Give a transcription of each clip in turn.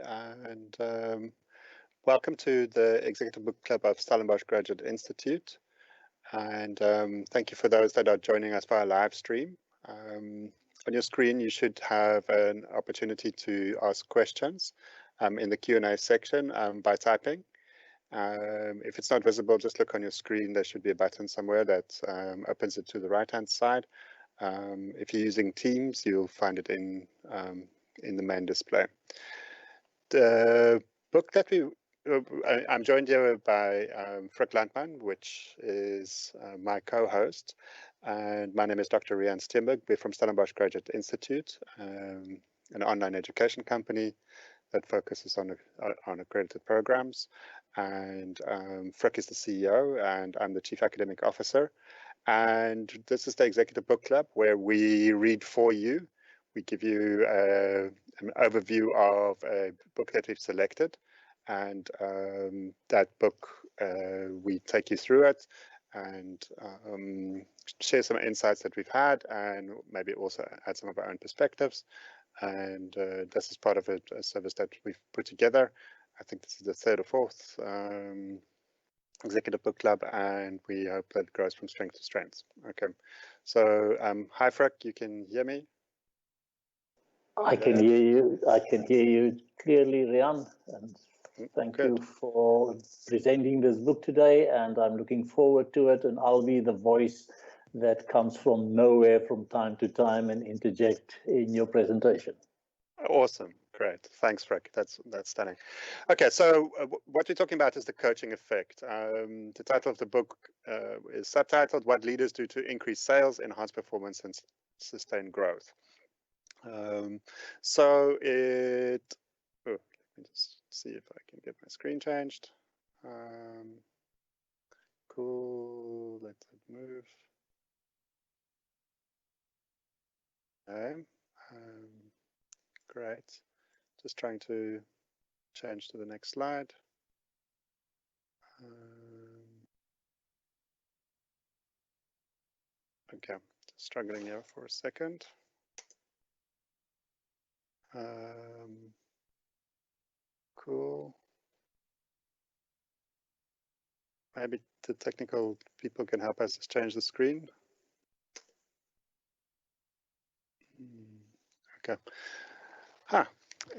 and welcome to the Executive Book Club of Stellenbosch Graduate Institute. And thank you for those that are joining us via live stream. On your screen, you should have an opportunity to ask questions in the Q&A section by typing. If it's not visible, just look on your screen. There should be a button somewhere that opens it to the right-hand side. If you're using Teams, you'll find it in the main display. The book that I'm joined here by Frick Landman, which is my co-host, and my name is Dr. Riaan Steenberg. We're from Stellenbosch Graduate Institute, an online education company that focuses on accredited programs. And Frick is the CEO, and I'm the Chief Academic Officer. And this is the Executive Book Club, where we read for you. We give you an overview of a book that we've selected, and that book, we take you through it and share some insights that we've had, and maybe also add some of our own perspectives. And this is part of a service that we've put together. I think this is the third or fourth Executive Book Club, and we hope that it grows from strength to strength. Okay, so hi Frick, you can hear me? I can hear you. I can hear you clearly, Riaan, and thank you for presenting this book today, and I'm looking forward to it, and I'll be the voice that comes from nowhere from time to time and interject in your presentation. Awesome. Great. Thanks, Frick. That's stunning. Okay, so what we're talking about is the coaching effect. The title of the book is subtitled, What Leaders Do to Increase Sales, Enhance Performance, and Sustain Growth. So let me just see if I can get my screen changed. Cool, let it move. Okay, great. Just trying to change to the next slide. Okay, just struggling here for a second. Cool. Maybe the technical people can help us just change the screen. Okay.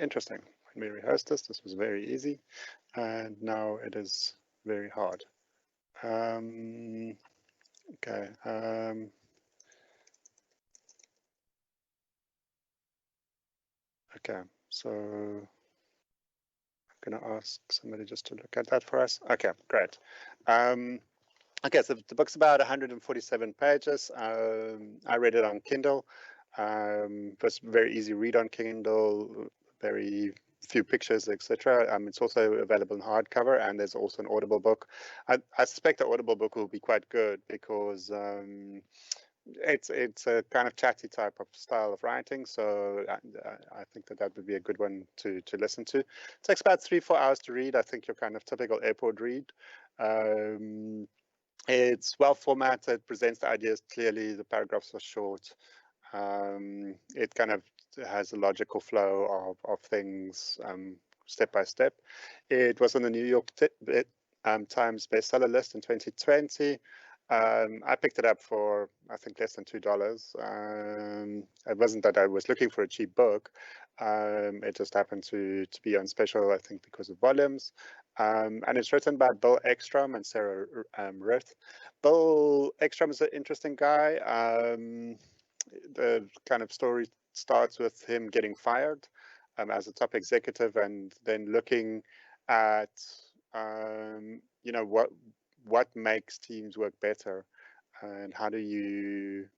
Interesting. When we rehearsed this was very easy, and now it is very hard. Okay. Okay, so I'm going to ask somebody just to look at that for us. Okay, great. Okay, so the book's about 147 pages. I read it on Kindle. It was very easy read on Kindle, very few pictures, etc. It's also available in hardcover, and there's also an Audible book. I suspect the Audible book will be quite good because it's a kind of chatty type of style of writing, so I think that would be a good one to listen to. It takes about 3-4 hours to read. I think your kind of typical airport read. It's well formatted, presents the ideas clearly, the paragraphs are short. It kind of has a logical flow of things step by step. It was on the New York Times bestseller list in 2020. I picked it up for, I think, less than $2. It wasn't that I was looking for a cheap book. It just happened to be on special, I think, because of volumes. And it's written by Bill Ekstrom and Sarah Rith. Bill Ekstrom is an interesting guy. The kind of story starts with him getting fired as a top executive, and then looking at you know, what makes teams work better, and how do you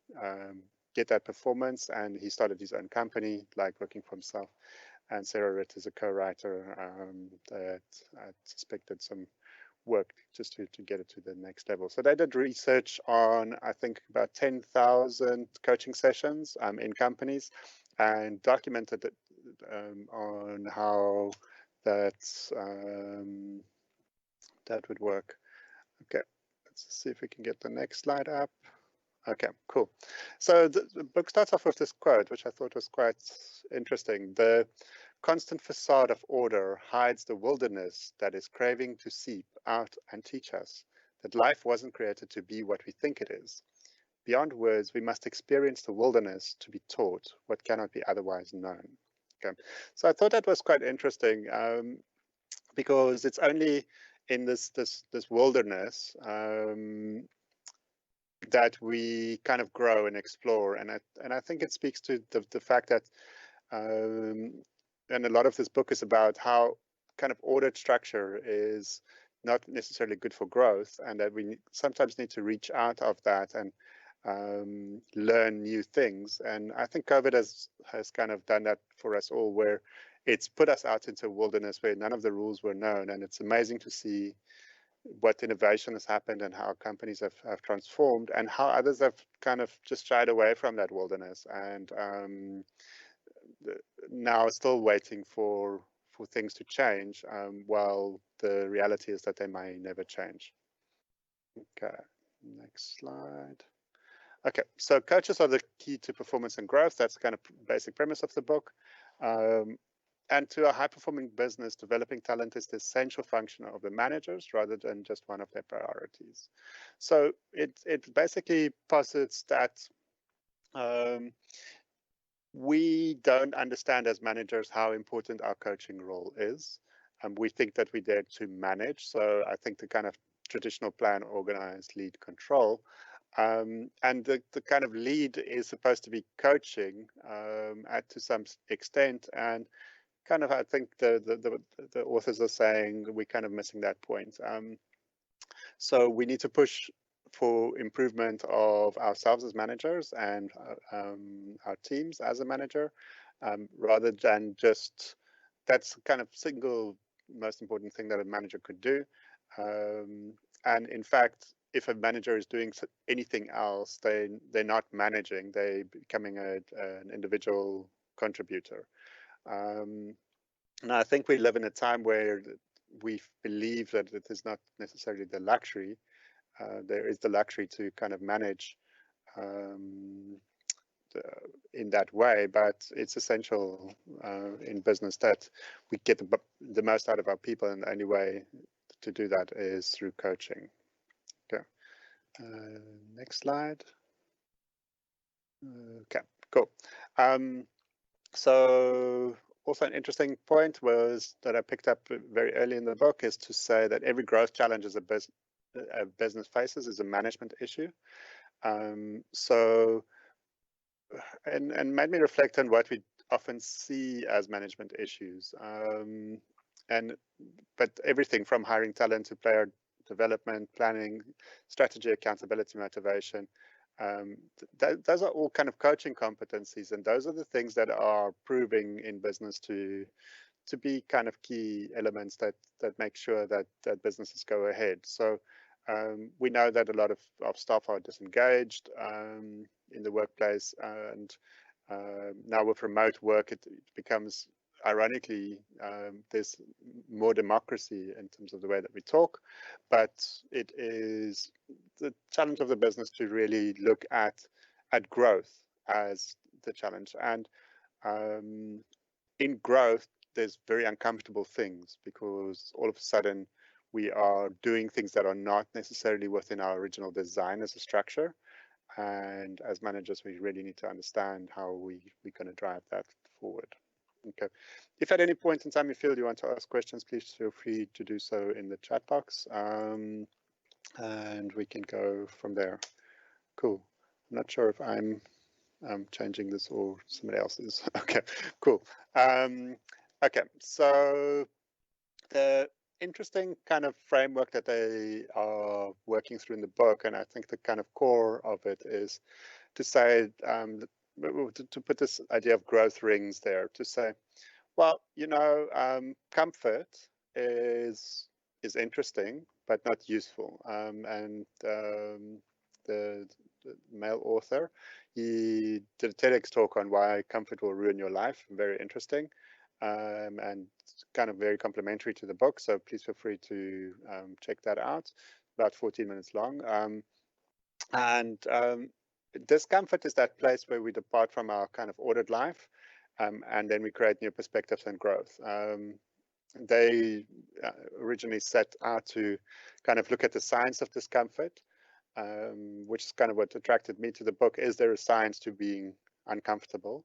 get that performance. And he started his own company, like working for himself. And Sarah Ritt is a co-writer that I suspected some work just to get it to the next level. So they did research on, I think, about 10,000 coaching sessions in companies, and documented it on how that would work. Okay, let's see if we can get the next slide up. Okay, cool. So the book starts off with this quote, which I thought was quite interesting. The constant facade of order hides the wilderness that is craving to seep out and teach us that life wasn't created to be what we think it is. Beyond words, we must experience the wilderness to be taught what cannot be otherwise known. Okay. So I thought that was quite interesting, because it's only in this wilderness that we kind of grow and explore, and I think it speaks to the fact that, and a lot of this book is about how kind of ordered structure is not necessarily good for growth, and that we sometimes need to reach out of that and learn new things. And I think COVID has kind of done that for us all, where it's put us out into a wilderness where none of the rules were known, and it's amazing to see what innovation has happened and how companies have transformed, and how others have kind of just shied away from that wilderness, and now still waiting for things to change, while the reality is that they may never change. Okay, next slide. Okay, so coaches are the key to performance and growth. That's kind of basic premise of the book. And to a high-performing business, developing talent is the essential function of the managers rather than just one of their priorities. So it basically posits that we don't understand as managers how important our coaching role is. We think that we're there to manage. So I think the kind of traditional plan, organize, lead, control. And the kind of lead is supposed to be coaching to some extent, and kind of I think the authors are saying we're kind of missing that point. So we need to push for improvement of ourselves as managers and our teams as a manager, rather than just, that's kind of single most important thing that a manager could do. And in fact, if a manager is doing anything else, they're not managing, they're becoming an individual contributor. And I think we live in a time where we believe that it is not necessarily the luxury. There is the luxury to kind of manage in that way, but it's essential in business that we get the most out of our people, and the only way to do that is through coaching. Okay. Next slide. Okay, cool. So also an interesting point was that I picked up very early in the book is to say that every growth challenge a business faces is a management issue. So, and made me reflect on what we often see as management issues. But everything from hiring talent to player development, planning, strategy, accountability, motivation, those are all kind of coaching competencies, and those are the things that are proving in business to be kind of key elements that make sure that businesses go ahead. So we know that a lot of staff are disengaged in the workplace, and now with remote work, it becomes, ironically, there's more democracy in terms of the way that we talk, but it is the challenge of the business to really look at growth as the challenge. And in growth, there's very uncomfortable things, because all of a sudden we are doing things that are not necessarily within our original design as a structure. And as managers, we really need to understand how we're going to drive that forward. Okay. If at any point in time you feel you want to ask questions, please feel free to do so in the chat box, and we can go from there. Cool. I'm not sure if I'm changing this or somebody else is. Okay, cool. Okay, so the interesting kind of framework that they are working through in the book, and I think the kind of core of it is to say, to put this idea of growth rings there, to say, well, you know, comfort is interesting, but not useful. And the male author, he did a TEDx talk on why comfort will ruin your life. Very interesting, and kind of very complimentary to the book. So please feel free to check that out. About 14 minutes long. And discomfort is that place where we depart from our kind of ordered life, and then we create new perspectives and growth. They originally set out to kind of look at the science of discomfort, which is kind of what attracted me to the book. Is there a science to being uncomfortable?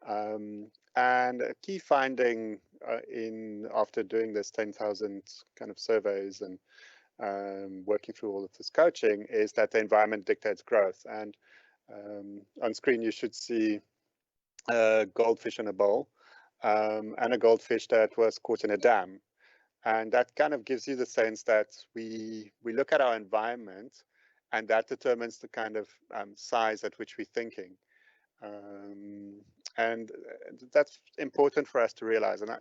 And a key finding after doing this 10,000 kind of surveys and working through all of this coaching is that the environment dictates growth. And on screen you should see a goldfish in a bowl, and a goldfish that was caught in a dam. And that kind of gives you the sense that we look at our environment, and that determines the kind of size at which we're thinking. And that's important for us to realize. And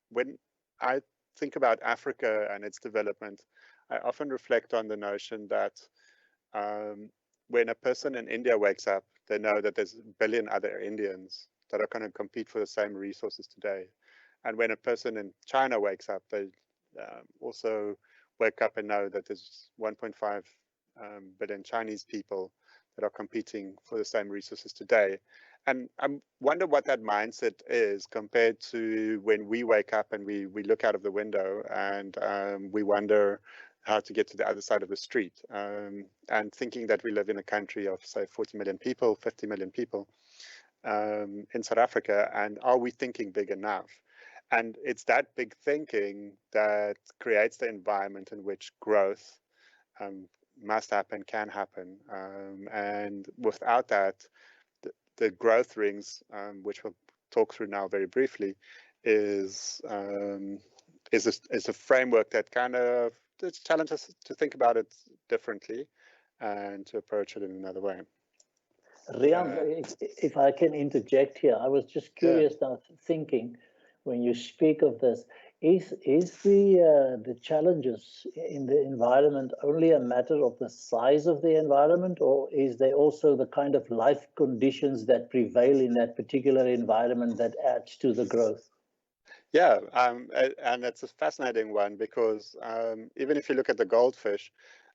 when I think about Africa and its development, I often reflect on the notion that when a person in India wakes up, they know that there's a billion other Indians that are going to compete for the same resources today. And when a person in China wakes up, they also wake up and know that there's 1.5 billion Chinese people that are competing for the same resources today. And I wonder what that mindset is compared to when we wake up and we look out of the window and we wonder how to get to the other side of the street, and thinking that we live in a country of, say, 40 million people, 50 million people in South Africa, and are we thinking big enough? And it's that big thinking that creates the environment in which growth must happen, can happen, and without that, the growth rings, which we'll talk through now very briefly, is a framework that kind of challenges us to think about it differently and to approach it in another way. Riaan, if I can interject here, I was just curious now, thinking when you speak of this, is the challenges in the environment only a matter of the size of the environment, or is there also the kind of life conditions that prevail in that particular environment that adds to the growth? Yeah, and it's a fascinating one, because even if you look at the goldfish,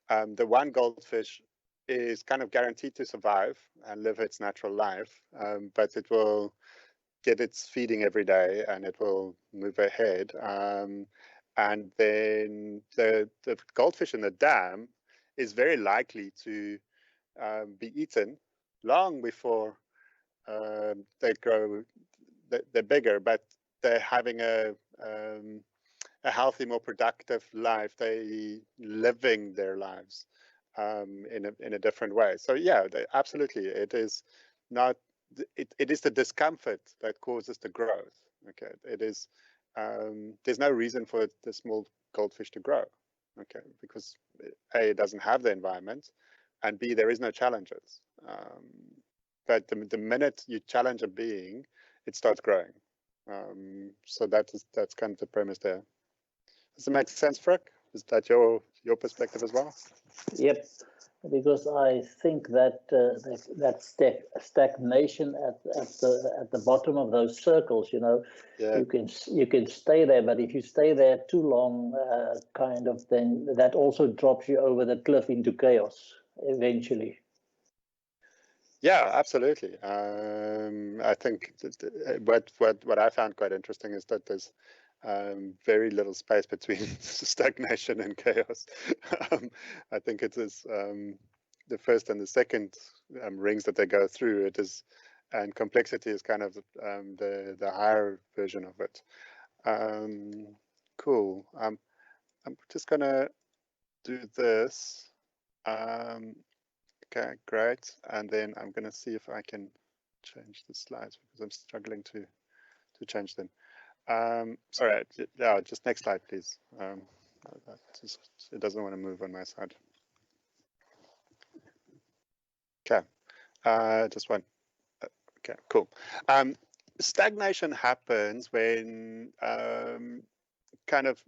the one goldfish is kind of guaranteed to survive and live its natural life, but it will get its feeding every day and it will move ahead. And then the goldfish in the dam is very likely to be eaten long before they grow, they're bigger, but they're having a healthy, more productive life. They living their lives in a different way. So yeah, absolutely, it is not. It is the discomfort that causes the growth. Okay, it is. There's no reason for the small goldfish to grow. Okay, because A, it doesn't have the environment, and B, there is no challenges. But the minute you challenge a being, it starts growing. So that's kind of the premise there. Does it make sense, Frick? Is that your perspective as well? Yep, because I think that that stagnation at the bottom of those circles, you know, you can stay there, but if you stay there too long, kind of, then that also drops you over the cliff into chaos eventually. Yeah, absolutely. I think what I found quite interesting is that there's very little space between stagnation and chaos. I think it is the first and the second rings that they go through. It is, and complexity is kind of the higher version of it. Cool. I'm just gonna do this. Okay, great. And then I'm going to see if I can change the slides, because I'm struggling to change them. Sorry, yeah, just next slide, please. It doesn't want to move on my side. Okay, just one. Okay, cool. Stagnation happens when kind of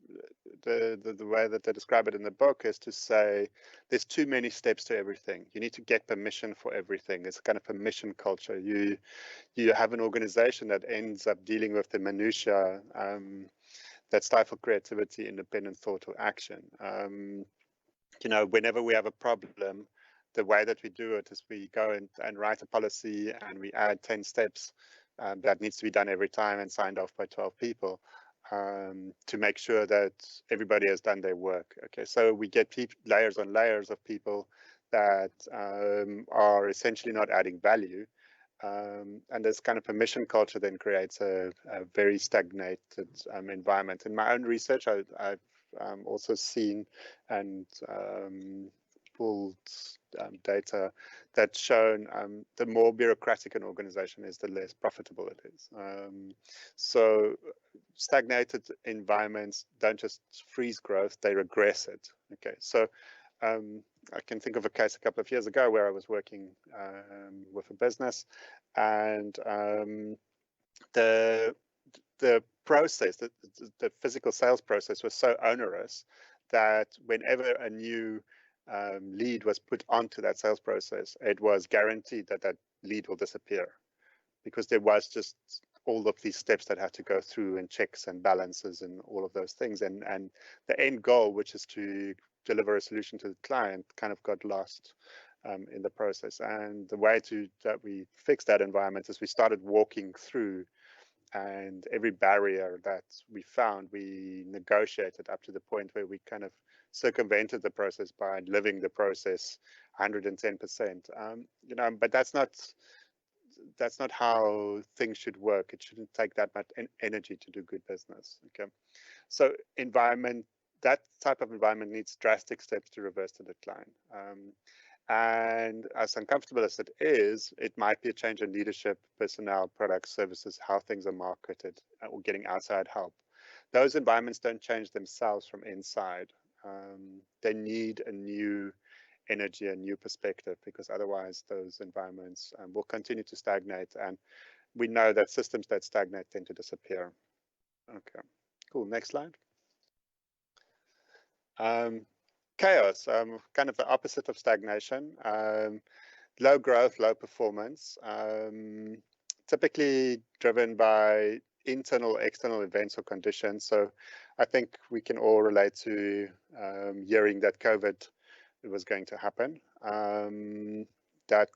the way that they describe it in the book is to say there's too many steps to everything. You need to get permission for everything. It's a kind of permission culture. You have an organization that ends up dealing with the minutiae that stifle creativity, independent thought, or action. You know, whenever we have a problem, the way that we do it is we go and write a policy and we add 10 steps that needs to be done every time and signed off by 12 people to make sure that everybody has done their work. Okay, so we get layers on layers of people that are essentially not adding value. And this kind of permission culture then creates a very stagnated environment. In my own research, I've also seen and pulled data that's shown the more bureaucratic an organization is, the less profitable it is. So stagnated environments don't just freeze growth, they regress it. Okay, so I can think of a case a couple of years ago where I was working with a business, and the process, the physical sales process was so onerous that whenever a new lead was put onto that sales process, it was guaranteed that that lead will disappear, because there was just all of these steps that had to go through, and checks and balances and all of those things, and the end goal, which is to deliver a solution to the client, kind of got lost in the process. And the way that we fixed that environment is we started walking through, and every barrier that we found, we negotiated up to the point where we kind of circumvented the process by living the process 110%. You know, but that's not how things should work. It shouldn't take that much energy to do good business. Okay, so that type of environment needs drastic steps to reverse the decline. And as uncomfortable as it is, it might be a change in leadership, personnel, products, services, how things are marketed, or getting outside help. Those environments don't change themselves from inside. They need a new energy, a new perspective, because otherwise those environments will continue to stagnate. And we know that systems that stagnate tend to disappear. Okay, cool. Next slide. Chaos, kind of the opposite of stagnation. Low growth, low performance, typically driven by internal, external events or conditions. So I think we can all relate to hearing that COVID was going to happen. That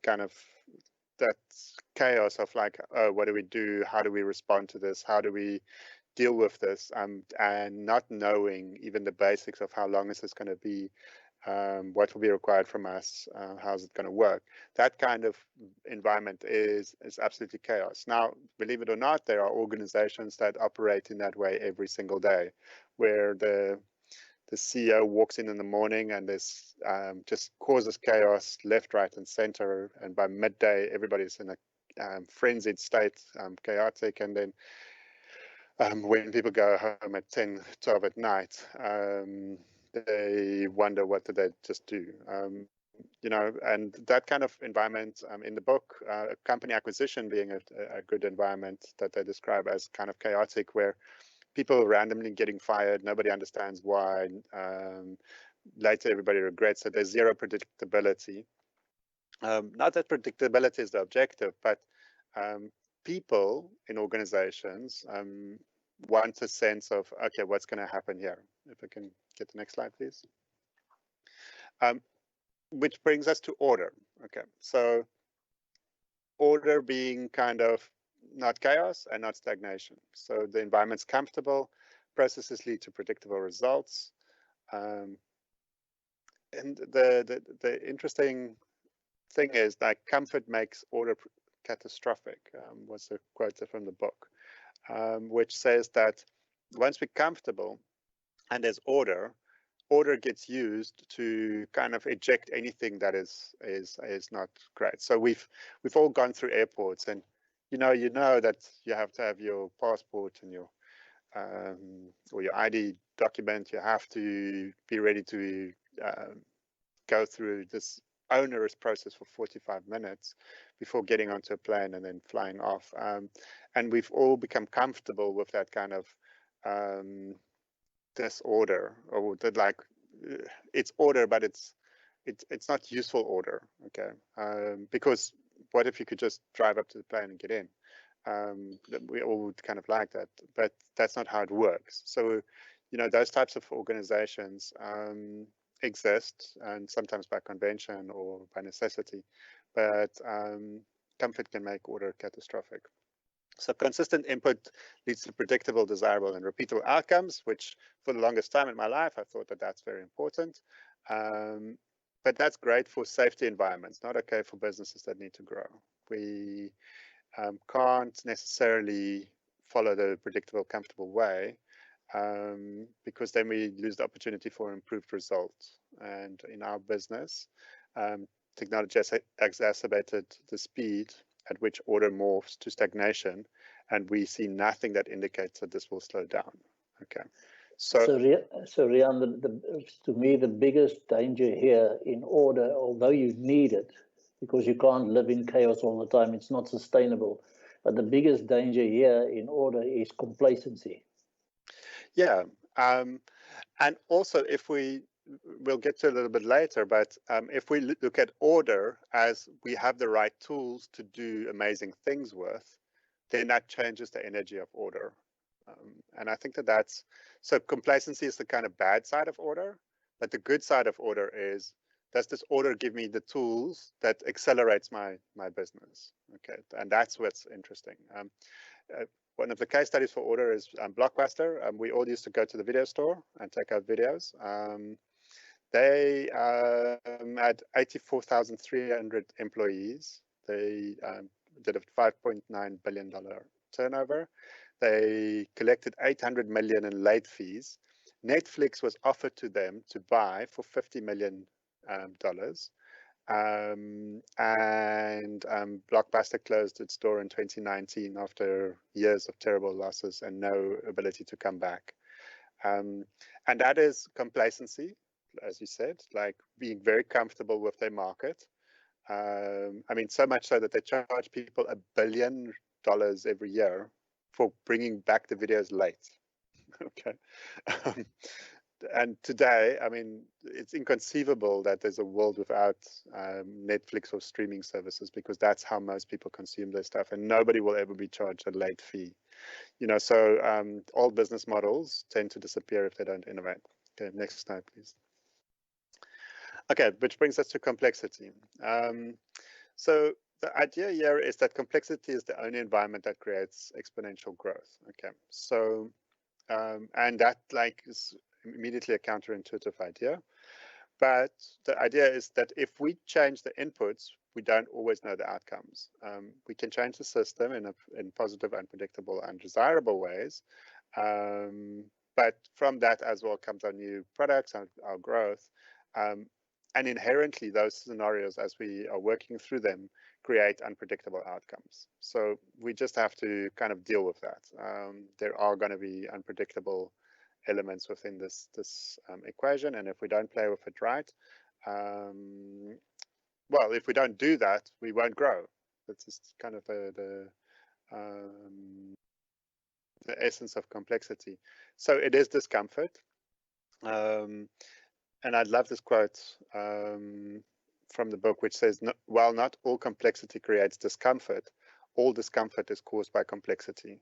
chaos of like, oh, what do we do? How do we respond to this? How do we deal with this? And not knowing even the basics of how long is this going to be, what will be required from us, how's it going to work? That kind of environment is absolutely chaos. Now, believe it or not, there are organizations that operate in that way every single day, where the CEO walks in the morning and this just causes chaos left, right, and center. And by midday, everybody's in a frenzied state, chaotic. And then when people go home at 10, 12 at night, they wonder, what did they just do? You know, and that kind of environment in the book, company acquisition being a good environment that they describe as kind of chaotic, where people randomly getting fired, nobody understands why. Later, everybody regrets it. There's zero predictability. Not that predictability is the objective, but people in organizations want a sense of, okay, what's going to happen here? If I can get the next slide, please. Which brings us to order. Okay, so order being kind of not chaos and not stagnation. So the environment's comfortable, processes lead to predictable results. And the interesting thing is that comfort makes order catastrophic, was a quote from the book, which says that once we're comfortable and there's order gets used to kind of eject anything that is not great. So we've all gone through airports, and you know that you have to have your passport and your or your ID document. You have to be ready to go through this onerous process for 45 minutes before getting onto a plane and then flying off. And we've all become comfortable with that kind of disorder, or that, like, it's order, but it's not useful order. Okay, because what if you could just drive up to the plane and get in? We all would kind of like that, but that's not how it works. So, those types of organizations exist, and sometimes by convention or by necessity, but comfort can make order catastrophic. So consistent input leads to predictable, desirable, and repeatable outcomes, which for the longest time in my life, I thought that that's very important. But that's great for safety environments, not okay for businesses that need to grow. We can't necessarily follow the predictable, comfortable way, because then we lose the opportunity for improved results. And in our business, technology has exacerbated the speed at which order morphs to stagnation, and we see nothing that indicates that this will slow down. Okay. So Riaan, to me, the biggest danger here in order, although you need it, because you can't live in chaos all the time, it's not sustainable. But the biggest danger here in order is complacency. Yeah, and also if we'll get to a little bit later, but if we look at order as we have the right tools to do amazing things with, then that changes the energy of order. And I think that's, so complacency is the kind of bad side of order, but the good side of order is, does this order give me the tools that accelerates my business? Okay, and that's what's interesting. One of the case studies for order is Blockbuster. We all used to go to the video store and take out videos. They had 84,300 employees. They did a $5.9 billion turnover. They collected 800 million in late fees. Netflix was offered to them to buy for $50 million. Blockbuster closed its door in 2019 after years of terrible losses and no ability to come back. And that is complacency, as you said, like being very comfortable with their market. I mean, so much so that they charge people $1 billion every year for bringing back the videos late. Okay. And today, I mean, it's inconceivable that there's a world without Netflix or streaming services, because that's how most people consume their stuff, and nobody will ever be charged a late fee. You know, so all business models tend to disappear if they don't innovate. Okay, next slide, please. Okay, which brings us to complexity. So the idea here is that complexity is the only environment that creates exponential growth. Okay, so and that like is immediately a counterintuitive idea, but the idea is that if we change the inputs, we don't always know the outcomes. We can change the system in positive, unpredictable, undesirable ways, but from that as well comes our new products and our growth. And inherently, those scenarios, as we are working through them, create unpredictable outcomes. So we just have to kind of deal with that. There are going to be unpredictable elements within this equation, and if we don't play with it right, well, if we don't do that, we won't grow. That's just kind of the essence of complexity. So it is discomfort. And I love this quote from the book, which says, while not all complexity creates discomfort, all discomfort is caused by complexity.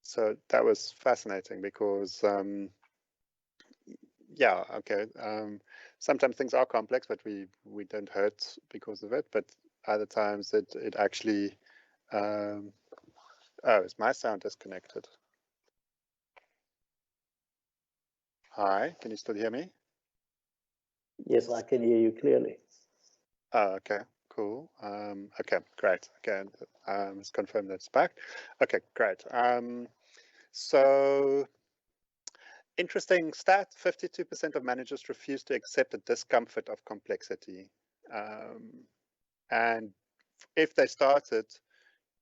So that was fascinating because, yeah, okay. Sometimes things are complex, but we don't hurt because of it. But other times it actually, oh, is my sound disconnected? Hi, can you still hear me? Yes, I can hear you clearly. Oh, okay, cool. Okay, great. Okay, let's confirm that's back. Okay, great. So interesting stat, 52% of managers refuse to accept the discomfort of complexity. And if they started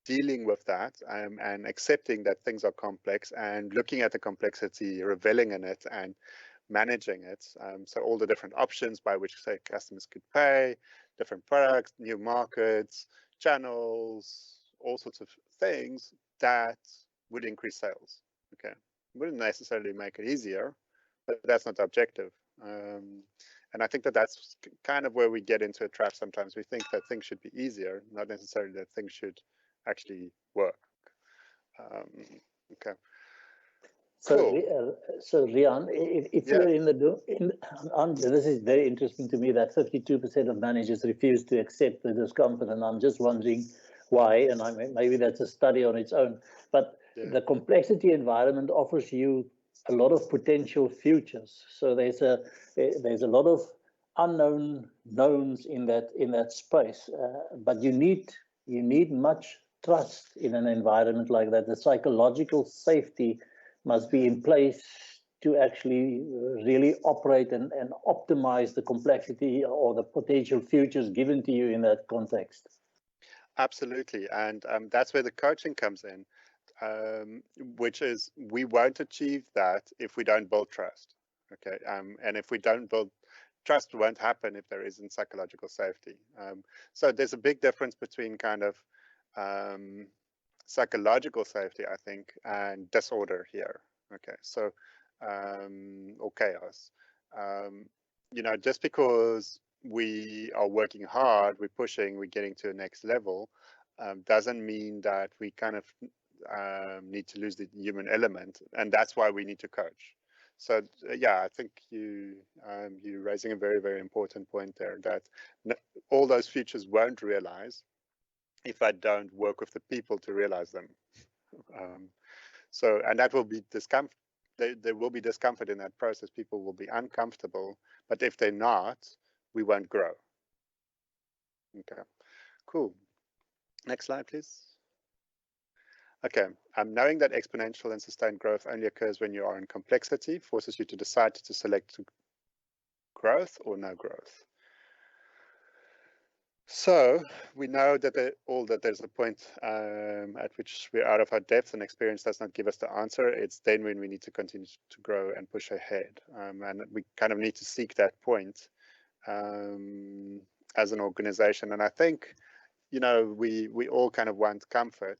dealing with that and accepting that things are complex and looking at the complexity, reveling in it and managing it, so all the different options by which, say, customers could pay, different products, new markets, channels, all sorts of things, that would increase sales. Okay, wouldn't necessarily make it easier, but that's not the objective. And I think that's kind of where we get into a trap sometimes. We think that things should be easier, not necessarily that things should actually work. Okay. So, cool. So Riaan, if Yeah. you're in this is very interesting to me that 52% of managers refuse to accept the discomfort, and I'm just wondering, why, and maybe that's a study on its own, but the complexity environment offers you a lot of potential futures. So there's a lot of unknown knowns in that space, but you need much trust in an environment like that. The psychological safety must be in place to actually really operate and optimize the complexity or the potential futures given to you in that context. Absolutely, and that's where the coaching comes in, which is we won't achieve that if we don't build trust. Okay, and if we don't build trust, won't happen if there isn't psychological safety. So there's a big difference between kind of psychological safety, I think, and disorder here. Okay, so or chaos. You know, just because we are working hard, we're pushing, we're getting to the next level, doesn't mean that we kind of need to lose the human element, and that's why we need to coach. So yeah, I think you're raising a very, very important point there, that all those futures won't realize if I don't work with the people to realize them. So, and that will be discomfort. There will be discomfort in that process. People will be uncomfortable, but if they're not, we won't grow. Okay, cool. Next slide, please. Okay, knowing that exponential and sustained growth only occurs when you are in complexity forces you to decide to select growth or no growth. So we know that there's a point at which we're out of our depth and experience does not give us the answer. It's then when we need to continue to grow and push ahead. And we kind of need to seek that point as an organization. And I think, you know, we all kind of want comfort.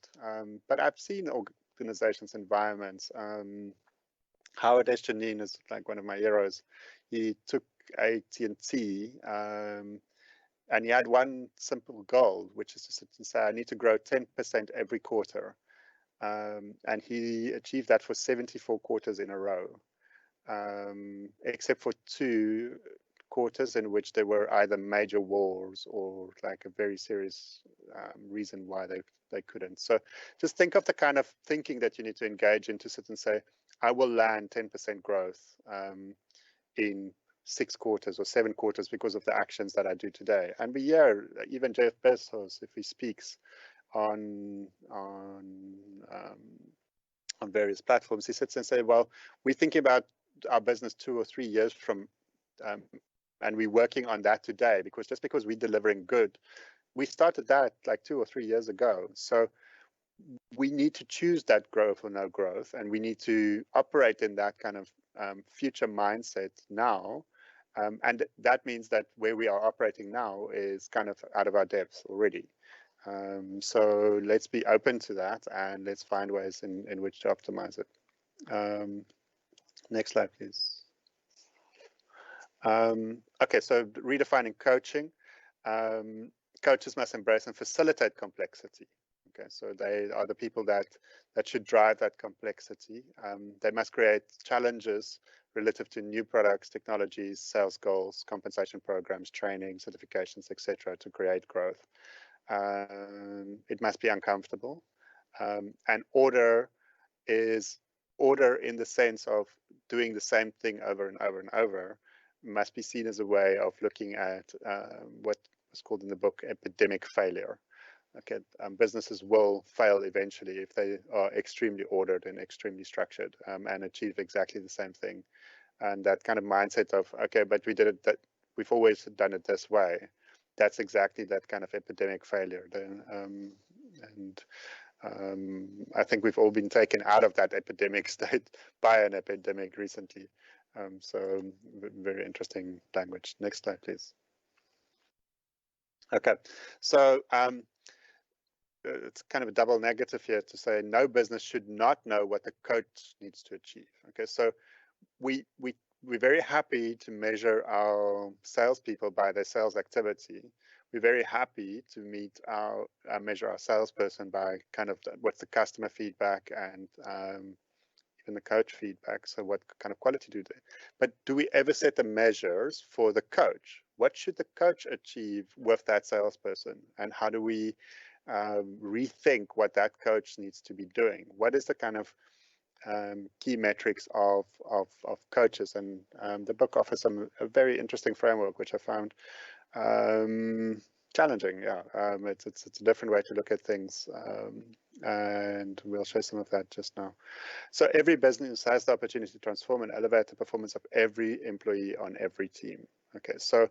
But I've seen organizations, environments. Howard Eschanine is like one of my heroes. He took AT&T and he had one simple goal, which is to say, I need to grow 10% every quarter. And he achieved that for 74 quarters in a row, except for 2 quarters in which there were either major wars or like a very serious reason why they couldn't. So just think of the kind of thinking that you need to engage in to sit and say, I will land 10% growth in 6 quarters or 7 quarters because of the actions that I do today. And we hear even Jeff Bezos, if he speaks on various platforms, he sits and says, well, we're thinking about our business 2 or 3 years from, and we're working on that today, because just because we're delivering good, we started that like 2 or 3 years ago. So we need to choose that growth or no growth, and we need to operate in that kind of future mindset now. And that means that where we are operating now is kind of out of our depths already. So let's be open to that, and let's find ways in which to optimize it. Next slide, please. Okay, so redefining coaching. Coaches must embrace and facilitate complexity. Okay, so they are the people that should drive that complexity. They must create challenges relative to new products, technologies, sales goals, compensation programs, training, certifications, etc., to create growth. It must be uncomfortable. And order is order in the sense of doing the same thing over and over and over, must be seen as a way of looking at what was called in the book epidemic failure. Okay, businesses will fail eventually if they are extremely ordered and extremely structured and achieve exactly the same thing. And that kind of mindset of, okay, but we did it, that we've always done it this way. That's exactly that kind of epidemic failure. I think we've all been taken out of that epidemic state by an epidemic recently. So very interesting language. Next slide, please. Okay, so it's kind of a double negative here to say no business should not know what the coach needs to achieve. Okay, so we're very happy to measure our salespeople by their sales activity. We're very happy to measure our salesperson by kind of what's the customer feedback and even the coach feedback. So what kind of quality do they? But do we ever set the measures for the coach? What should the coach achieve with that salesperson? And how do we rethink what that coach needs to be doing. What is the kind of key metrics of coaches? And the book offers a very interesting framework, which I found challenging. Yeah, it's a different way to look at things, and we'll show some of that just now. So every business has the opportunity to transform and elevate the performance of every employee on every team. Okay, so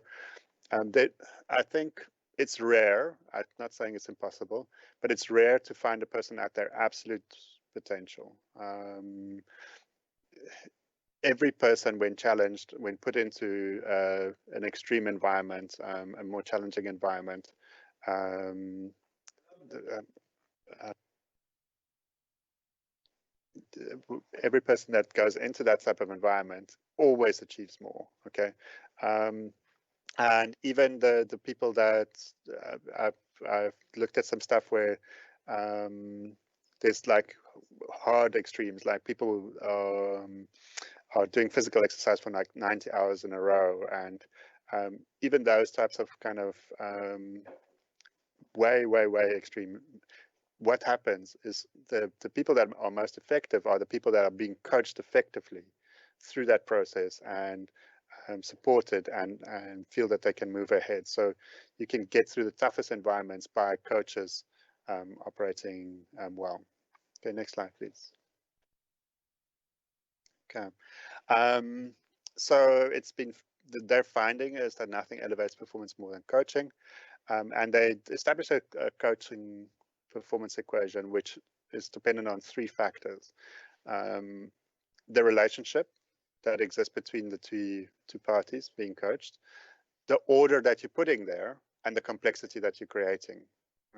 I think it's rare. I'm not saying it's impossible, but it's rare to find a person at their absolute potential. Every person, when challenged, when put into an extreme environment, a more challenging environment, every person that goes into that type of environment always achieves more. Okay, and even the people that I've looked at some stuff where there's like hard extremes, like people are doing physical exercise for like 90 hours in a row, and even those types of kind of way extreme. What happens is the people that are most effective are the people that are being coached effectively through that process and supported and feel that they can move ahead. So you can get through the toughest environments by coaches operating well. Okay, next slide, please. Okay. So it's been, their finding is that nothing elevates performance more than coaching. And they established a coaching performance equation, which is dependent on 3 factors. The relationship that exists between the two parties being coached, the order that you're putting there, and the complexity that you're creating.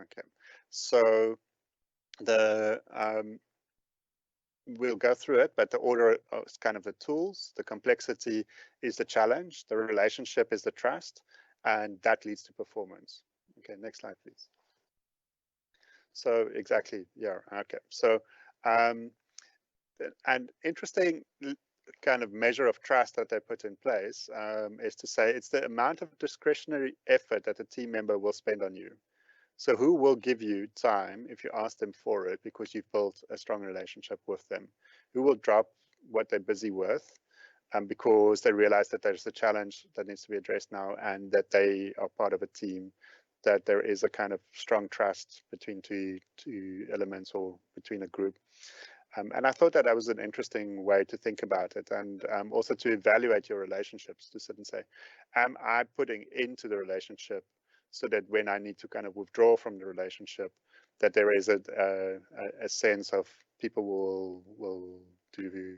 Okay, so the we'll go through it, but the order is kind of the tools, the complexity is the challenge, the relationship is the trust, and that leads to performance. Okay, next slide, please. So exactly, yeah, okay. So an interesting kind of measure of trust that they put in place is to say it's the amount of discretionary effort that a team member will spend on you. So who will give you time if you ask them for it because you've built a strong relationship with them? Who will drop what they're busy with because they realize that there's a challenge that needs to be addressed now and that they are part of a team, that there is a kind of strong trust between two elements or between a group. And I thought that was an interesting way to think about it, and also to evaluate your relationships, to sit and say, am I putting into the relationship so that when I need to kind of withdraw from the relationship, that there is a sense of people will do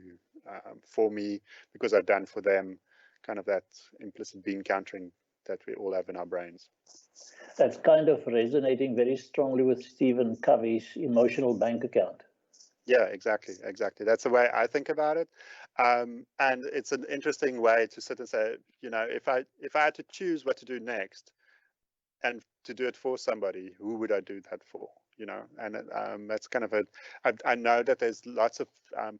for me because I've done for them, kind of that implicit bean countering that we all have in our brains. That's kind of resonating very strongly with Stephen Covey's emotional bank account. Yeah, exactly. That's the way I think about it, and it's an interesting way to sit and say, you know, if I had to choose what to do next, and to do it for somebody, who would I do that for? You know, and that's kind of I know that there's lots of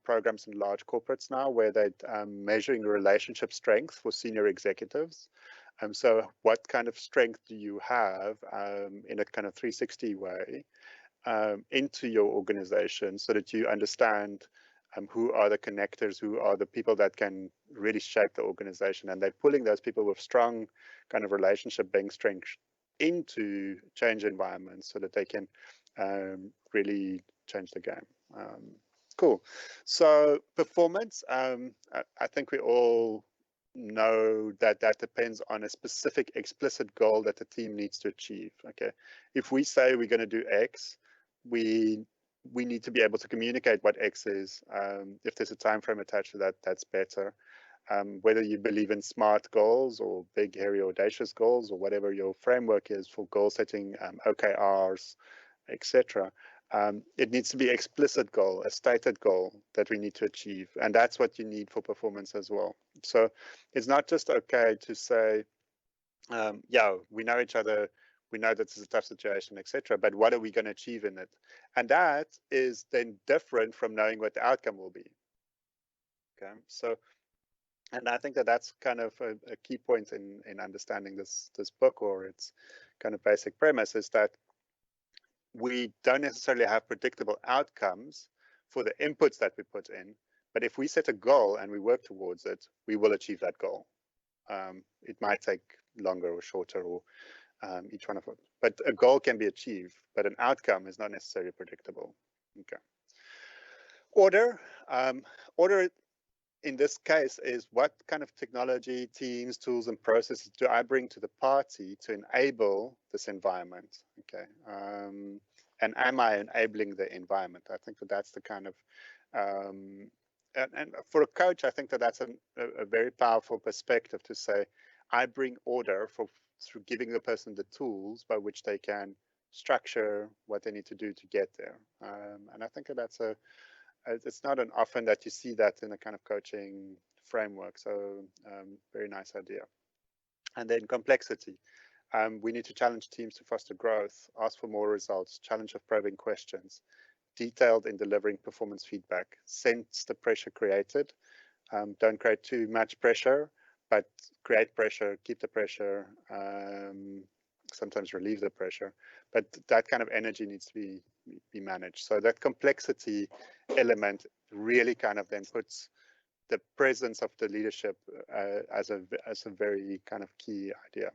programs in large corporates now where they're measuring relationship strength for senior executives. So what kind of strength do you have in a kind of 360 way into your organization so that you understand who are the connectors, who are the people that can really shape the organization, and they're pulling those people with strong kind of relationship bank strength into change environments so that they can really change the game. Cool. So performance, I think we all know that depends on a specific explicit goal that the team needs to achieve. Okay, if we say we're going to do X, we need to be able to communicate what X is. If there's a time frame attached to that, that's better. Whether you believe in SMART goals or big, hairy, audacious goals, or whatever your framework is for goal setting, OKRs, etc. It needs to be explicit goal, a stated goal that we need to achieve, and that's what you need for performance as well. So it's not just okay to say, yeah, we know each other, we know that this is a tough situation, etc., but what are we going to achieve in it? And that is then different from knowing what the outcome will be. Okay, so, and I think that that's kind of a key point in understanding this book, or its kind of basic premise, is that we don't necessarily have predictable outcomes for the inputs that we put in, but if we set a goal and we work towards it, we will achieve that goal. It might take longer or shorter, or each one of it, but a goal can be achieved, but an outcome is not necessarily predictable. Okay. Order. Order in this case is what kind of technology, teams, tools, and processes do I bring to the party to enable this environment? Okay. And am I enabling the environment? I think that that's the kind of, and for a coach, I think that that's a very powerful perspective to say, I bring order through giving the person the tools by which they can structure what they need to do to get there. And I think that that's it's not an often that you see that in a kind of coaching framework. So very nice idea. And then complexity. We need to challenge teams to foster growth, ask for more results, challenge of probing questions, detailed in delivering performance feedback, sense the pressure created. Don't create too much pressure, but create pressure, keep the pressure, sometimes relieve the pressure. But that kind of energy needs to be managed. So that complexity element really kind of then puts the presence of the leadership as a very kind of key idea.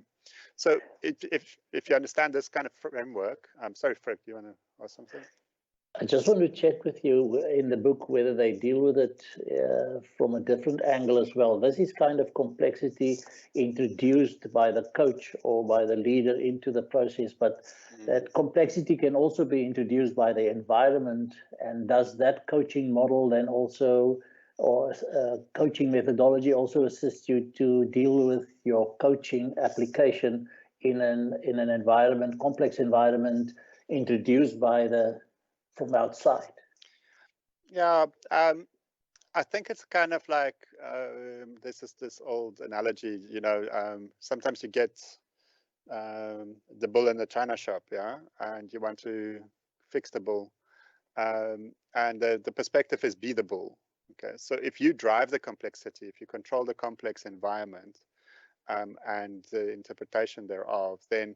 So if you understand this kind of framework, I'm sorry, Fred, do you want to ask something? I just want to check with you in the book whether they deal with it from a different angle as well. This is kind of complexity introduced by the coach or by the leader into the process, but that complexity can also be introduced by the environment. And does that coaching model then also, or coaching methodology also assist you to deal with your coaching application in an environment, complex environment introduced by from outside? Yeah, I think it's kind of like this is this old analogy, you know, sometimes you get the bull in the china shop, yeah, and you want to fix the bull, and the perspective is be the bull. Okay, so if you drive the complexity, if you control the complex environment and the interpretation thereof, then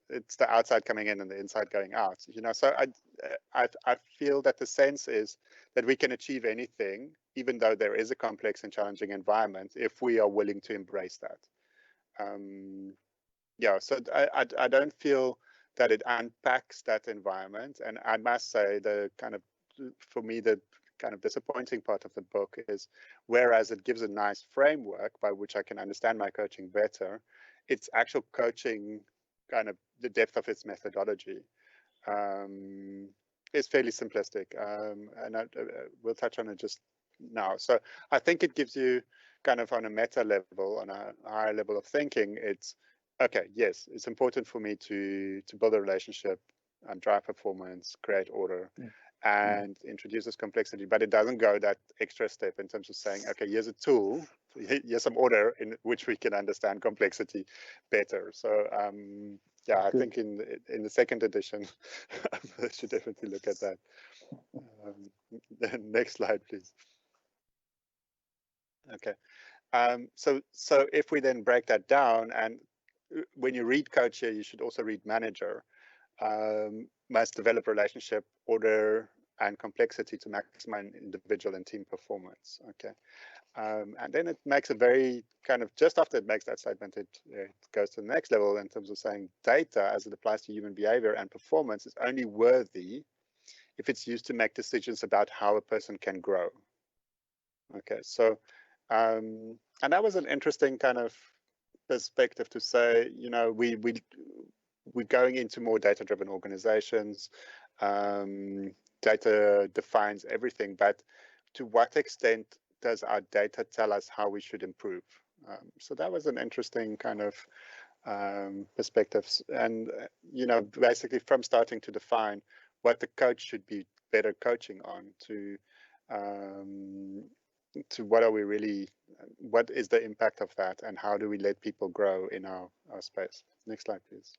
it's the outside coming in and the inside going out, you know. So I feel that the sense is that we can achieve anything, even though there is a complex and challenging environment, if we are willing to embrace that. Yeah, so I don't feel that it unpacks that environment. And I must say, the kind of, for me, the kind of disappointing part of the book is, whereas it gives a nice framework by which I can understand my coaching better, its actual coaching, kind of the depth of its methodology, is fairly simplistic, and we'll touch on it just now. So I think it gives you kind of on a meta level, on a higher level of thinking, it's okay, yes, it's important for me to build a relationship and drive performance, create order, and introduce this complexity, but it doesn't go that extra step in terms of saying, okay, here's a tool, here's some order in which we can understand complexity better. So yeah, I think in the second edition, I should definitely look at that. Next slide, please. Okay. So if we then break that down, and when you read coach here, you should also read manager. Must develop relationship, order, and complexity to maximize individual and team performance. Okay. And then it makes a very kind of, just after it makes that statement, it goes to the next level in terms of saying data as it applies to human behavior and performance is only worthy if it's used to make decisions about how a person can grow. Okay, so and that was an interesting kind of perspective to say, you know, we're going into more data-driven organizations. Data defines everything, but to what extent does our data tell us how we should improve? So that was an interesting kind of perspectives, and you know, basically from starting to define what the coach should be better coaching on, to what are we really, what is the impact of that, and how do we let people grow in our space. Next slide, please.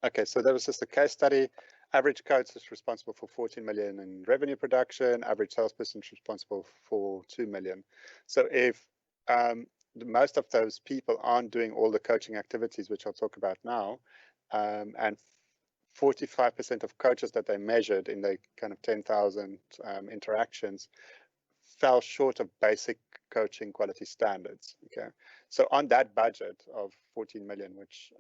Okay, so that was just a case study. Average coach is responsible for 14 million in revenue production. Average salesperson is responsible for 2 million. So if most of those people aren't doing all the coaching activities, which I'll talk about now, and 45% of coaches that they measured in the kind of 10,000 interactions fell short of basic coaching quality standards. Okay, so on that budget of 14 million, which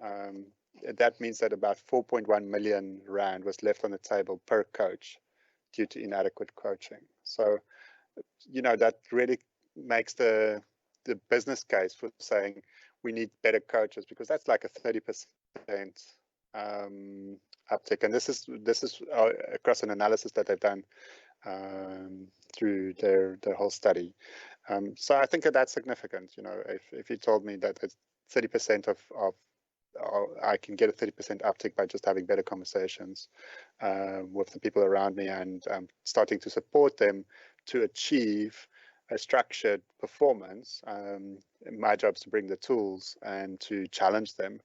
that means that about 4.1 million rand was left on the table per coach due to inadequate coaching. So, you know, that really makes the business case for saying we need better coaches, because that's like a 30% uptick, and this is across an analysis that they've done through their whole study. So I think that that's significant. You know, if you told me that it's 30% of I can get a 30% uptick by just having better conversations with the people around me and starting to support them to achieve a structured performance. My job is to bring the tools and to challenge them.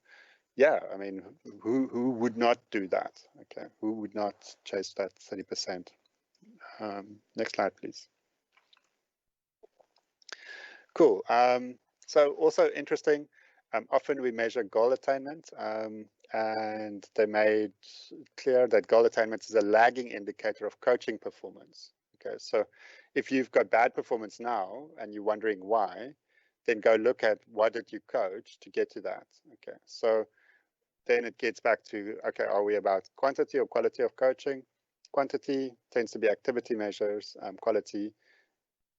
Yeah, I mean, who would not do that? Okay, who would not chase that 30%? Next slide, please. Cool. So also interesting, often we measure goal attainment, and they made clear that goal attainment is a lagging indicator of coaching performance. Okay, so if you've got bad performance now and you're wondering why, then go look at what did you coach to get to that. Okay, so then it gets back to, okay, are we about quantity or quality of coaching? Quantity tends to be activity measures. Quality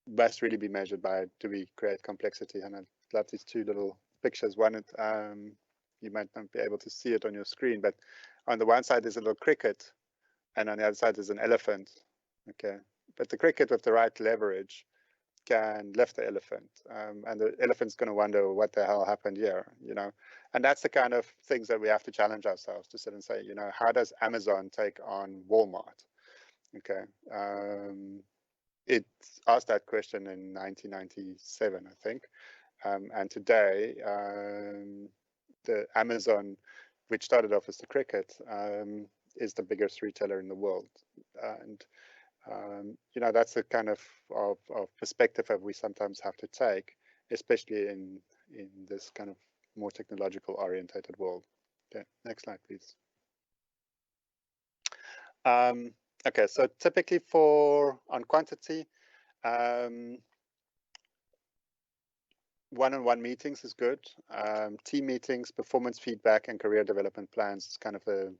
must really be measured by, do we create complexity? And I love these two little pictures. One, you might not be able to see it on your screen, but on the one side is a little cricket, and on the other side is an elephant. Okay, but the cricket with the right leverage can lift the elephant, and the elephant's going to wonder what the hell happened here, you know. And that's the kind of things that we have to challenge ourselves to sit and say, you know, how does Amazon take on Walmart? Okay, it asked that question in 1997, I think, and today the Amazon, which started off as the cricket, is the biggest retailer in the world. And you know, that's the kind of perspective that we sometimes have to take, especially in this kind of more technological orientated world. Okay, next slide, please. Okay, so typically on quantity, one-on-one meetings is good. Team meetings, performance feedback, and career development plans is kind of the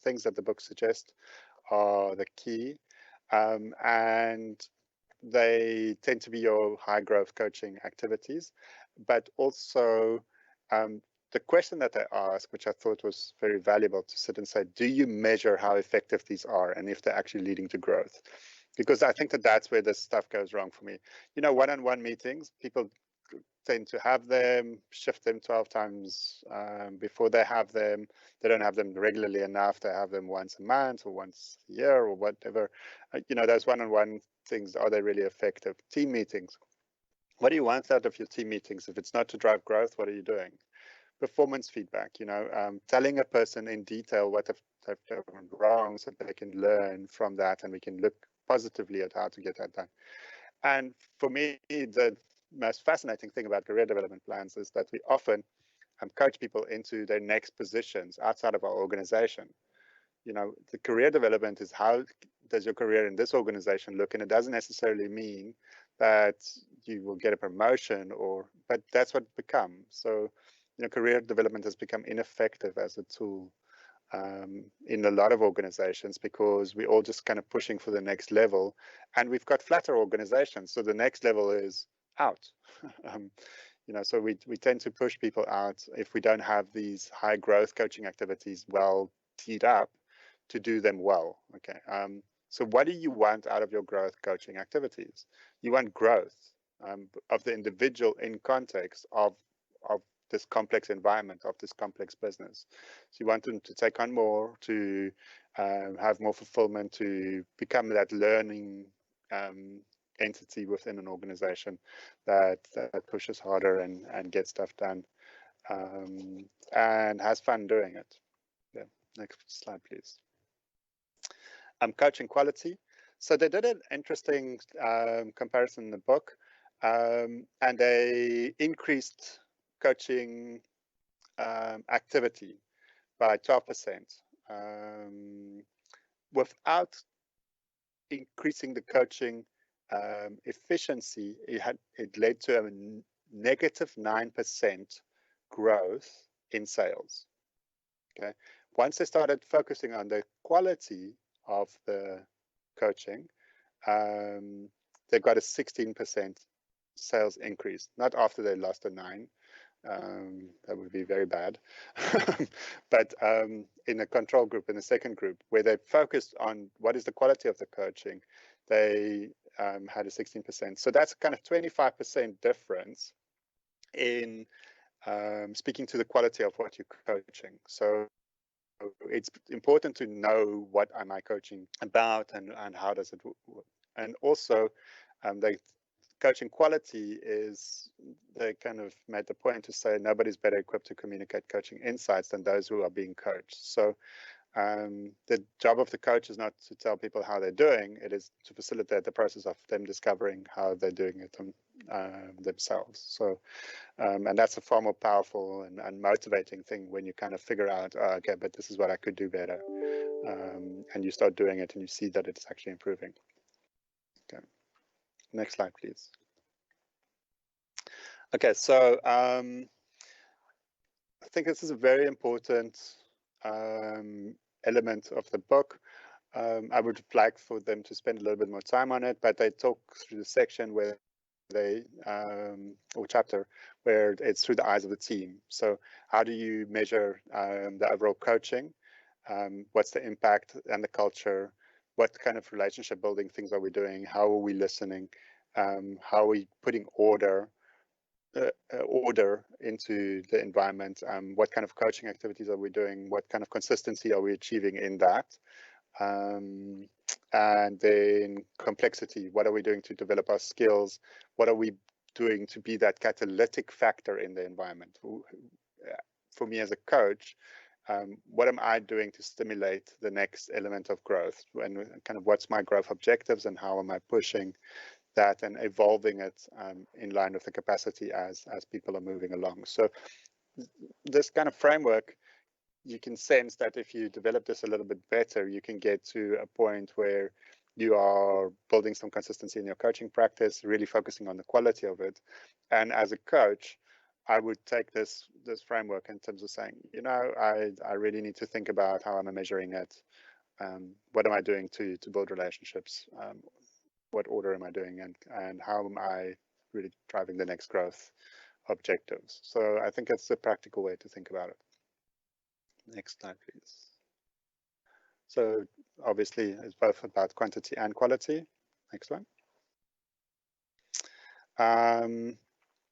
things that the book suggests are the key. And they tend to be your high growth coaching activities, but also the question that they ask, which I thought was very valuable, to sit and say, do you measure how effective these are and if they're actually leading to growth? Because I think that that's where this stuff goes wrong for me. You know, one-on-one meetings, people tend to have them, shift them 12 times before they have them. They don't have them regularly enough. They have them once a month or once a year or whatever. You know, those one-on-one things, are they really effective? Team meetings. What do you want out of your team meetings? If it's not to drive growth, what are you doing? Performance feedback, you know, telling a person in detail what they've done wrong so that they can learn from that, and we can look positively at how to get that done. And for me, the most fascinating thing about career development plans is that we often coach people into their next positions outside of our organization. You know, the career development is, how does your career in this organization look? And it doesn't necessarily mean that you will get a promotion, but that's what it becomes. So, you know, career development has become ineffective as a tool in a lot of organizations, because we're all just kind of pushing for the next level, and we've got flatter organizations. So the next level is out. You know, so we tend to push people out if we don't have these high growth coaching activities well teed up to do them well. Okay. So what do you want out of your growth coaching activities? You want growth of the individual in context of this complex environment, of this complex business. So you want them to take on more, to have more fulfillment, to become that learning entity within an organization that pushes harder and gets stuff done, and has fun doing it. Yeah. Next slide, please. Coaching quality. So they did an interesting comparison in the book. and they increased coaching activity by 12%. Without increasing the coaching efficiency, it led to a negative 9% growth in sales. Okay. Once they started focusing on the quality of the coaching, they got a 16% sales increase. Not after they lost a 9. That would be very bad. But in a control group, in a second group, where they focused on what is the quality of the coaching, they had a 16%. So that's kind of 25% difference in speaking to the quality of what you're coaching. So it's important to know what am I coaching about and how does it work. And also the coaching quality is, they kind of made the point to say nobody's better equipped to communicate coaching insights than those who are being coached. So the job of the coach is not to tell people how they're doing, it is to facilitate the process of them discovering how they're doing it themselves. So and that's a far more powerful and motivating thing when you kind of figure out, oh, okay, but this is what I could do better, and you start doing it and you see that it's actually improving. Okay, next slide, please. Okay, so I think this is a very important element of the book. I would like for them to spend a little bit more time on it, but they talk through the section where they or chapter where it's through the eyes of the team. So how do you measure the overall coaching? What's the impact and the culture? What kind of relationship building things are we doing? How are we listening? How are we putting order into the environment? What kind of coaching activities are we doing? What kind of consistency are we achieving in that? And then complexity. What are we doing to develop our skills? What are we doing to be that catalytic factor in the environment? For me as a coach, what am I doing to stimulate the next element of growth? And kind of what's my growth objectives and how am I pushing that and evolving it in line with the capacity as people are moving along? So this kind of framework, you can sense that if you develop this a little bit better, you can get to a point where you are building some consistency in your coaching practice, really focusing on the quality of it. And as a coach, I would take this framework in terms of saying, you know, I really need to think about how am I measuring it? What am I doing to build relationships? What order am I doing? And how am I really driving the next growth objectives? So I think it's a practical way to think about it. Next slide, please. So obviously it's both about quantity and quality. Next one.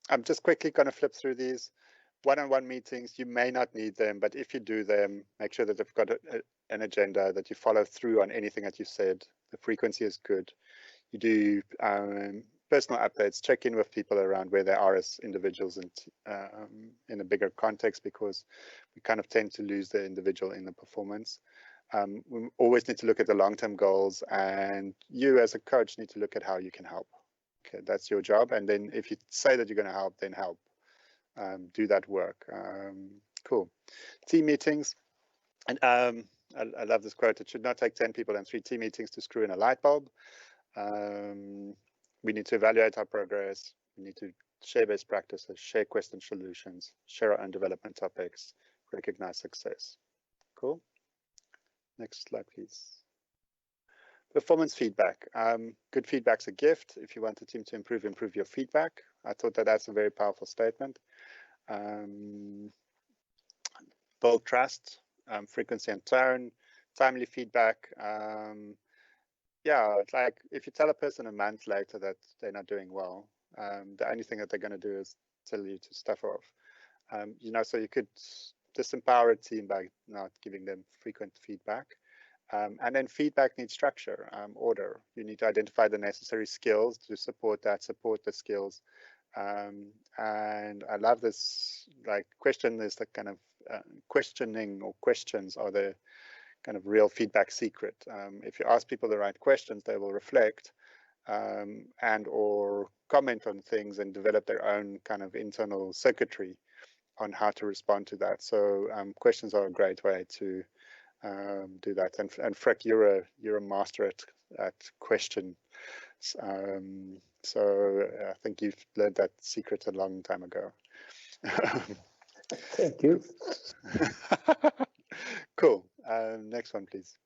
I'm just quickly going to flip through these. One-on-one meetings, you may not need them, but if you do them, make sure that they've got an agenda, that you follow through on anything that you said. The frequency is good. You do personal updates, check in with people around where they are as individuals and in a bigger context, because we kind of tend to lose the individual in the performance. We always need to look at the long-term goals, and you as a coach need to look at how you can help. Okay, that's your job. And then if you say that you're going to help, then help. Do that work. Cool. Team meetings. And I love this quote. It should not take 10 people and 3 team meetings to screw in a light bulb. We need to evaluate our progress. We need to share best practices, share question solutions, share our own development topics, recognize success. Cool. Next slide, please. Performance feedback. Good feedback's a gift. If you want the team to improve your feedback. I thought that that's a very powerful statement. Build trust, frequency and tone, timely feedback. Yeah, it's like if you tell a person a month later that they're not doing well, the only thing that they're going to do is tell you to stuff off. You know, so you could disempower a team by not giving them frequent feedback. And then feedback needs structure, order. You need to identify the necessary skills to support that, support the skills. And I love this, like, question is the kind of questioning, or questions are the kind of real feedback secret. If you ask people the right questions, they will reflect. and or comment on things and develop their own kind of internal circuitry on how to respond to that. So questions are a great way to do that. And Frick, you're a master at questions. So I think you've learned that secret a long time ago. Thank you. Cool. Next one, please.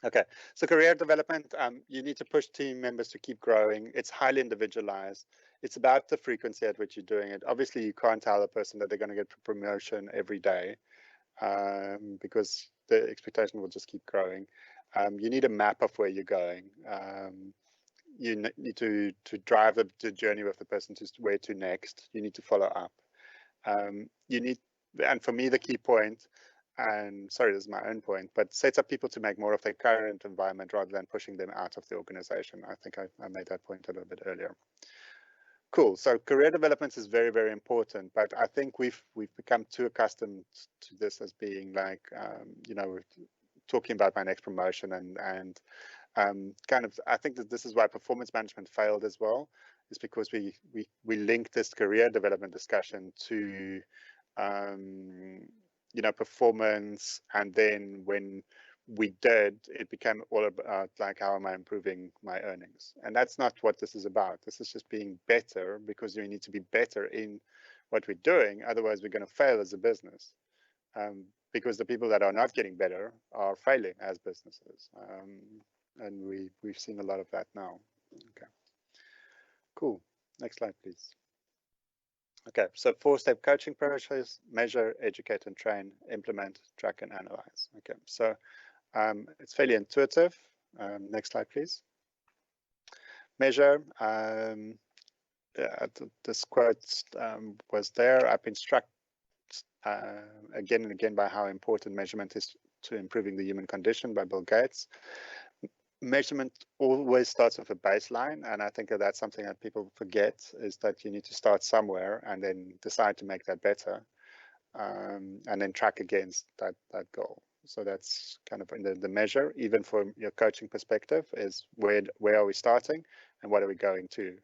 Okay, so career development, you need to push team members to keep growing. It's highly individualized. It's about the frequency at which you're doing it. Obviously, you can't tell a person that they're going to get a promotion every day because the expectation will just keep growing. You need a map of where you're going. You need to drive the journey with the person to where to next. You need to follow up. You need, and for me, the key point, and sorry, this is my own point, but sets up people to make more of their current environment rather than pushing them out of the organization. I think I made that point a little bit earlier. Cool. So career development is very, very important, but I think we've become too accustomed to this as being like, you know, talking about my next promotion and kind of, I think that this is why performance management failed as well, is because we linked this career development discussion to you know, performance, and then when we did, it became all about like, how am I improving my earnings? And that's not what this is about. This is just being better, because we need to be better in what we're doing. Otherwise, we're going to fail as a business, because the people that are not getting better are failing as businesses. And we've seen a lot of that now. Okay, cool. Next slide, please. Okay, so 4-step coaching process: measure, educate and train, implement, track and analyze. Okay, so it's fairly intuitive. Next slide, please. Measure. This quote was there. I've been struck again and again by how important measurement is to improving the human condition, by Bill Gates. Measurement always starts with a baseline, and I think that that's something that people forget, is that you need to start somewhere and then decide to make that better, and then track against that goal. So that's kind of in the measure, even from your coaching perspective, is where are we starting and what are we going to,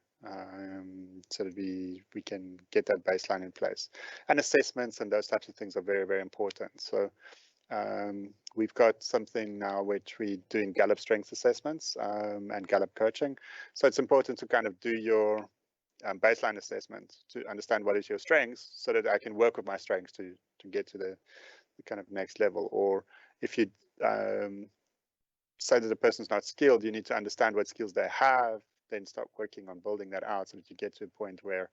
so that we can get that baseline in place. And assessments and those types of things are very, very important. So we've got something now which we're doing Gallup strengths assessments and Gallup coaching. So it's important to kind of do your baseline assessment to understand what is your strengths, so that I can work with my strengths to get to the kind of next level. Or if you say that the person's not skilled, you need to understand what skills they have, then start working on building that out so that you get to a point where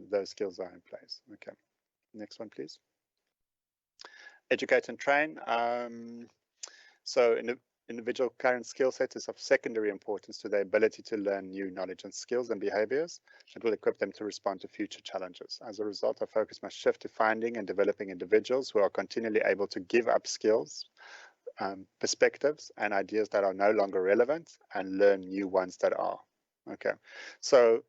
those skills are in place. Okay, next one, please. Educate and train. So individual current skill set is of secondary importance to their ability to learn new knowledge and skills and behaviors that will equip them to respond to future challenges. As a result, our focus must shift to finding and developing individuals who are continually able to give up skills, perspectives and ideas that are no longer relevant, and learn new ones that are. Okay, so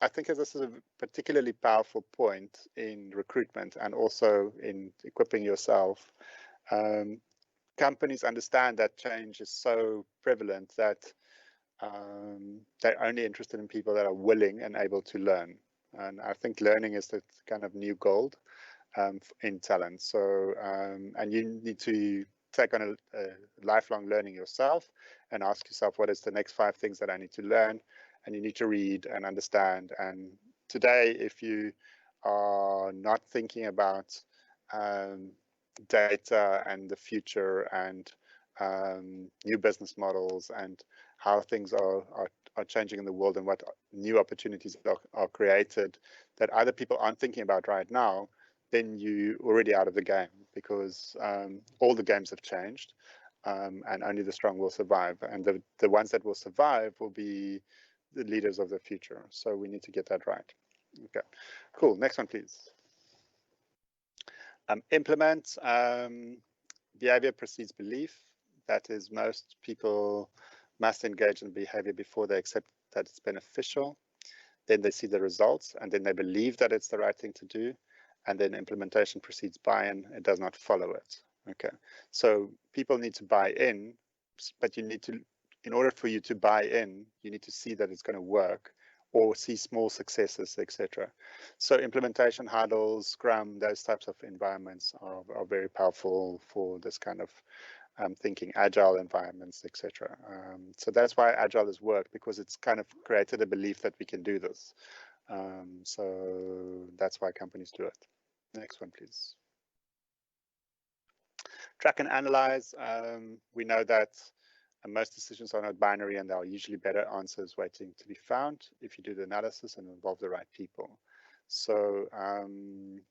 I think this is a particularly powerful point in recruitment and also in equipping yourself. Companies understand that change is so prevalent that they're only interested in people that are willing and able to learn. And I think learning is the kind of new gold in talent. So, and you need to take on a lifelong learning yourself and ask yourself, what is the next 5 things that I need to learn? And you need to read and understand. And today, if you are not thinking about data and the future and new business models and how things are changing in the world and what new opportunities are created that other people aren't thinking about right now, then you're already out of the game, because all the games have changed, and only the strong will survive. And the ones that will survive will be the leaders of the future. So we need to get that right. Okay, cool. Next one, please. Implement. Behavior precedes belief. That is, most people must engage in behavior before they accept that it's beneficial. Then they see the results, and then they believe that it's the right thing to do. And then implementation precedes buy-in. It does not follow it. Okay, so people need to buy in, but you need to in order for you to buy in, you need to see that it's going to work or see small successes, etc. So implementation huddles, Scrum, those types of environments are very powerful for this kind of thinking, agile environments, etc. So that's why agile has worked, because it's kind of created a belief that we can do this. So that's why companies do it. Next one, please. Track and analyze. We know that most decisions are not binary, and there are usually better answers waiting to be found if you do the analysis and involve the right people. So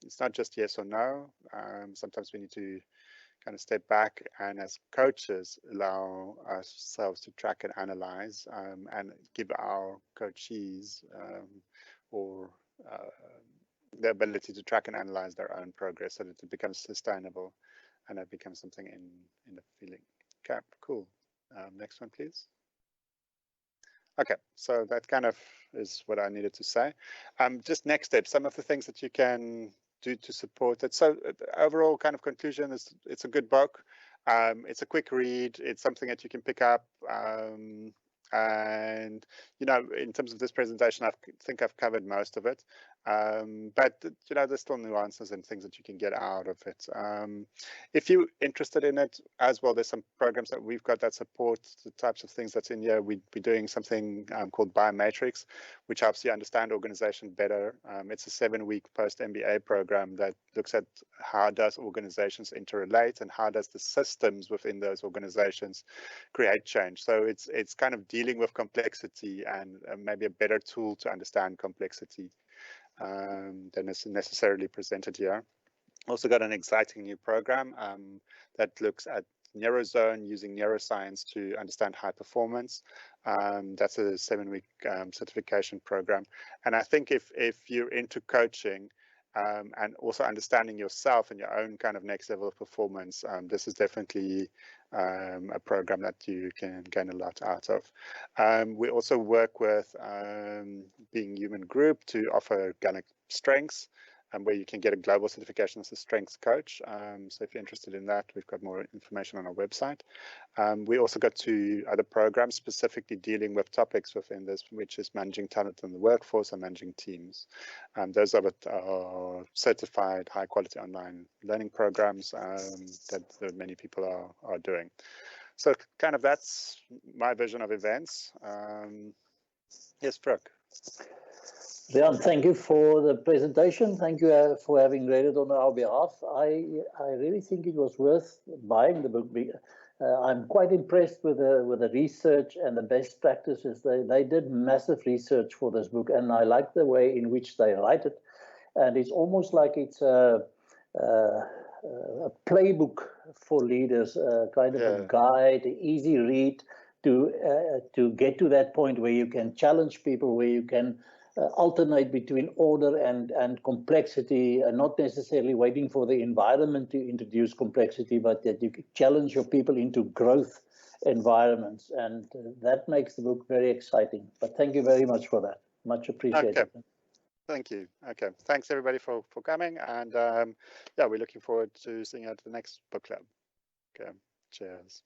it's not just yes or no. Sometimes we need to kind of step back and, as coaches, allow ourselves to track and analyze and give our coachees the ability to track and analyze their own progress so that it becomes sustainable and it becomes something in the feeling. Okay, cool. Next one, please. Okay, so that kind of is what I needed to say. Just next step, some of the things that you can do to support it. So the overall kind of conclusion is it's a good book. It's a quick read. It's something that you can pick up. And, you know, in terms of this presentation, I think I've covered most of it. But, you know, there's still nuances and things that you can get out of it. If you're interested in it as well, there's some programs that we've got that support the types of things that's in here. We'd be doing something called Biomatrix, which helps you understand organization better. It's a 7-week post-MBA program that looks at how does organizations interrelate and how does the systems within those organizations create change. So it's kind of dealing with complexity and maybe a better tool to understand complexity than is necessarily presented here. Also got an exciting new program that looks at Neurozone using neuroscience to understand high performance. That's a 7-week certification program. And I think if you're into coaching and also understanding yourself and your own kind of next level of performance, this is definitely a program that you can gain a lot out of. We also work with Being Human Group to offer organic strengths, where you can get a global certification as a strengths coach. So if you're interested in that, we've got more information on our website. We also got 2 other programs specifically dealing with topics within this, which is managing talent in the workforce and managing teams. Those are certified high quality online learning programs that many people are doing. So kind of that's my vision of events. Yes, Brooke. Riaan, thank you for the presentation. Thank you for having read it on our behalf. I really think it was worth buying the book. I'm quite impressed with the research and the best practices. They did massive research for this book, and I like the way in which they write it. And it's almost like it's a playbook for leaders, kind of a guide, easy read to get to that point where you can challenge people, where you can alternate between order and complexity, and not necessarily waiting for the environment to introduce complexity, but that you challenge your people into growth environments. And that makes the book very exciting. But thank you very much for that. Much appreciated. Okay. Thank you. Okay. Thanks everybody for coming. And yeah, we're looking forward to seeing you at the next book club. Okay. Cheers.